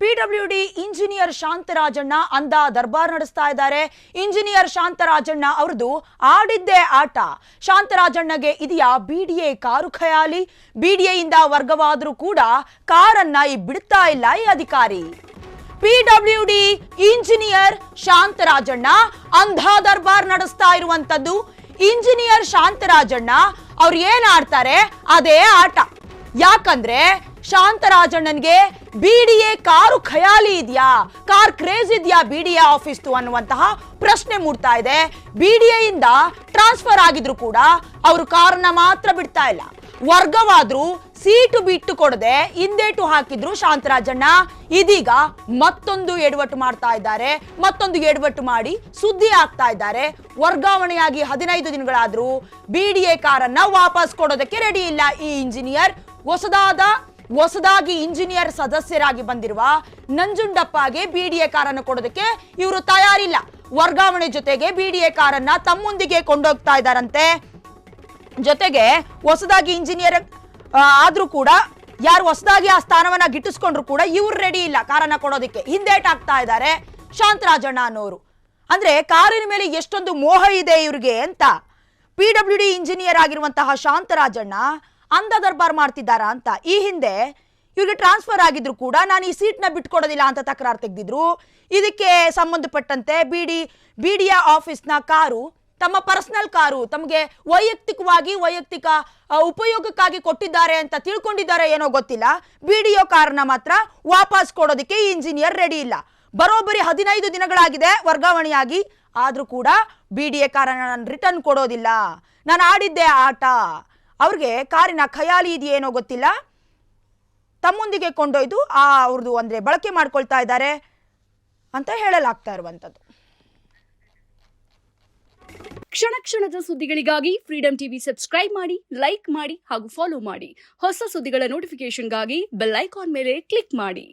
PWD engineer Shantharajanna ಅಂದ ದರ್ಬಾರ್ ನಡೆಸ್ತಾ ಇದ್ದಾರೆ. ಇಂಜಿನಿಯರ್ ಶಾಂತರಾಜಣ್ಣ ಅವರದು ಆಡಿದ್ದೇ ಆಟ. ಶಾಂತರಾಜಣ್ಣಗೆ ಇದೆಯಾ ಬಿಡಿಎ ಕಾರು ಖಯಾಲಿ? ಬಿಡಿಎಯಿಂದ ವರ್ಗವಾದರೂ ಕೂಡ ಕಾರನ್ನ ಬಿಡ್ತಾ ಇಲ್ಲ ಈ ಅಧಿಕಾರಿ. ಪಿಡಬ್ಲ್ಯೂಡಿ ಇಂಜಿನಿಯರ್ ಶಾಂತರಾಜಣ್ಣ ಅಂಧ ದರ್ಬಾರ್ ನಡೆಸ್ತಾ ಇರುವಂತದ್ದು. ಇಂಜಿನಿಯರ್ ಶಾಂತರಾಜಣ್ಣ ಅವ್ರು ಏನ್ ಆಡ್ತಾರೆ ಅದೇ ಆಟ. ಯಾಕಂದ್ರೆ ಶಾಂತರಾಜಣ್ಣನ್ಗೆ ಬಿಡಿಎ ಕಾರು ಖಯಾಲಿ ಇದೆಯಾ, ಕಾರ್ ಕ್ರೇಜ್ ಇದೆಯಾ ಬಿಡಿಎ ಆಫೀಸ್ ಅನ್ನುವಂತಹ ಪ್ರಶ್ನೆ ಮೂಡ್ತಾ ಇದೆ. ಬಿಡಿಎ ಇಂದ ಟ್ರಾನ್ಸ್ಫರ್ ಆಗಿದ್ರು ಕೂಡ ಅವರು ಕಾರನ್ನ ಮಾತ್ರ ಬಿಡ್ತಾ ಇಲ್ಲ. ವರ್ಗವಾದ್ರೂ ಸೀಟು ಬಿಟ್ಟು ಕೊಡದೆ ಹಿಂದೇಟು ಹಾಕಿದ್ರು ಶಾಂತರಾಜಣ್ಣ. ಇದೀಗ ಮತ್ತೊಂದು ಎಡವಟ್ಟು ಮಾಡ್ತಾ ಇದ್ದಾರೆ. ಮತ್ತೊಂದು ಎಡವಟ್ಟು ಮಾಡಿ ಸುದ್ದಿ ಆಗ್ತಾ ಇದ್ದಾರೆ. ವರ್ಗಾವಣೆಯಾಗಿ 15 ದಿನಗಳಾದ್ರೂ ಬಿಡಿಎ ಕಾರನ್ನ ವಾಪಸ್ ಕೊಡೋದಕ್ಕೆ ರೆಡಿ ಇಲ್ಲ ಈ ಇಂಜಿನಿಯರ್. ಹೊಸದಾಗಿ ಇಂಜಿನಿಯರ್ ಸದಸ್ಯರಾಗಿ ಬಂದಿರುವ ನಂಜುಂಡಪ್ಪಗೆ ಬಿಡಿಎ ಕಾರನ್ನು ಕೊಡೋದಕ್ಕೆ ಇವರು ತಯಾರಿಲ್ಲ. ವರ್ಗಾವಣೆ ಜೊತೆಗೆ ಬಿಡಿಎ ಕಾರನ್ನ ತಮ್ಮೊಂದಿಗೆ ಕೊಂಡೋಗ್ತಾ ಇದ್ದಾರಂತೆ. ಜೊತೆಗೆ ಹೊಸದಾಗಿ ಇಂಜಿನಿಯರ್ ಆದ್ರೂ ಕೂಡ ಯಾರು ಹೊಸದಾಗಿ ಆ ಸ್ಥಾನವನ್ನ ಗಿಟ್ಟಿಸ್ಕೊಂಡ್ರು ಕೂಡ ಇವ್ರು ರೆಡಿ ಇಲ್ಲ ಕಾರನ್ನ ಕೊಡೋದಕ್ಕೆ. ಹಿಂದೇಟಾಗ್ತಾ ಇದ್ದಾರೆ ಶಾಂತರಾಜಣ್ಣ ಅನ್ನೋರು. ಅಂದ್ರೆ ಕಾರಿನ ಮೇಲೆ ಎಷ್ಟೊಂದು ಮೋಹ ಇದೆ ಇವ್ರಿಗೆ ಅಂತ. ಪಿಡಬ್ಲ್ಯೂಡಿ ಇಂಜಿನಿಯರ್ ಆಗಿರುವಂತಹ ಶಾಂತರಾಜಣ್ಣ ಅಂಧ ದರ್ಬಾರ್ ಮಾಡ್ತಿದ್ದಾರಾ ಅಂತ. ಈ ಹಿಂದೆ ಇವ್ರಿಗೆ ಟ್ರಾನ್ಸ್ಫರ್ ಆಗಿದ್ರು ಕೂಡ ನಾನು ಈ ಸೀಟ್ನ ಬಿಟ್ಕೊಡೋದಿಲ್ಲ ಅಂತ ತಕರಾರು ತೆಗೆದಿದ್ರು. ಇದಕ್ಕೆ ಸಂಬಂಧಪಟ್ಟಂತೆ ಬಿಡಿಎ ಆಫೀಸ್ನ ಕಾರು ತಮ್ಮ ಪರ್ಸನಲ್ ಕಾರು ತಮಗೆ ವೈಯಕ್ತಿಕ ಉಪಯೋಗಕ್ಕಾಗಿ ಕೊಟ್ಟಿದ್ದಾರೆ ಅಂತ ತಿಳ್ಕೊಂಡಿದ್ದಾರೆ ಏನೋ ಗೊತ್ತಿಲ್ಲ. ಬಿಡಿಎ ಕಾರನ್ನ ಮಾತ್ರ ವಾಪಸ್ ಕೊಡೋದಕ್ಕೆ ಈ ಇಂಜಿನಿಯರ್ ರೆಡಿ ಇಲ್ಲ. ಬರೋಬ್ಬರಿ 15 ದಿನಗಳಾಗಿದೆ ವರ್ಗಾವಣೆಯಾಗಿ. ಆದ್ರೂ ಕೂಡ ಬಿಡಿಎ ಕಾರನ್ನ ನಾನು ರಿಟರ್ನ್ ಕೊಡೋದಿಲ್ಲ, ನಾನು ಆಡಿದ್ದೆ ಆಟ. ಅವ್ರಿಗೆ ಕಾರಿನ ಖಯಾಲಿ ಇದೆಯೇನೋ ಗೊತ್ತಿಲ್ಲ, ತಮ್ಮೊಂದಿಗೆ ಕೊಂಡೊಯ್ದು ಅವ್ರದ್ದು ಅಂದ್ರೆ ಬಳಕೆ ಮಾಡ್ಕೊಳ್ತಾ ಇದ್ದಾರೆ ಅಂತ ಹೇಳಲಾಗ್ತಾ ಇರುವಂತದ್ದು. ಕ್ಷಣ ಕ್ಷಣದ ಸುದ್ದಿಗಳಿಗಾಗಿ ಫ್ರೀಡಂ ಟಿವಿ ಸಬ್ಸ್ಕ್ರೈಬ್ ಮಾಡಿ, ಲೈಕ್ ಮಾಡಿ ಹಾಗೂ ಫಾಲೋ ಮಾಡಿ. ಹೊಸ ಸುದ್ದಿಗಳ ನೋಟಿಫಿಕೇಶನ್ಗಾಗಿ ಬೆಲ್ ಐಕಾನ್ ಮೇಲೆ ಕ್ಲಿಕ್ ಮಾಡಿ.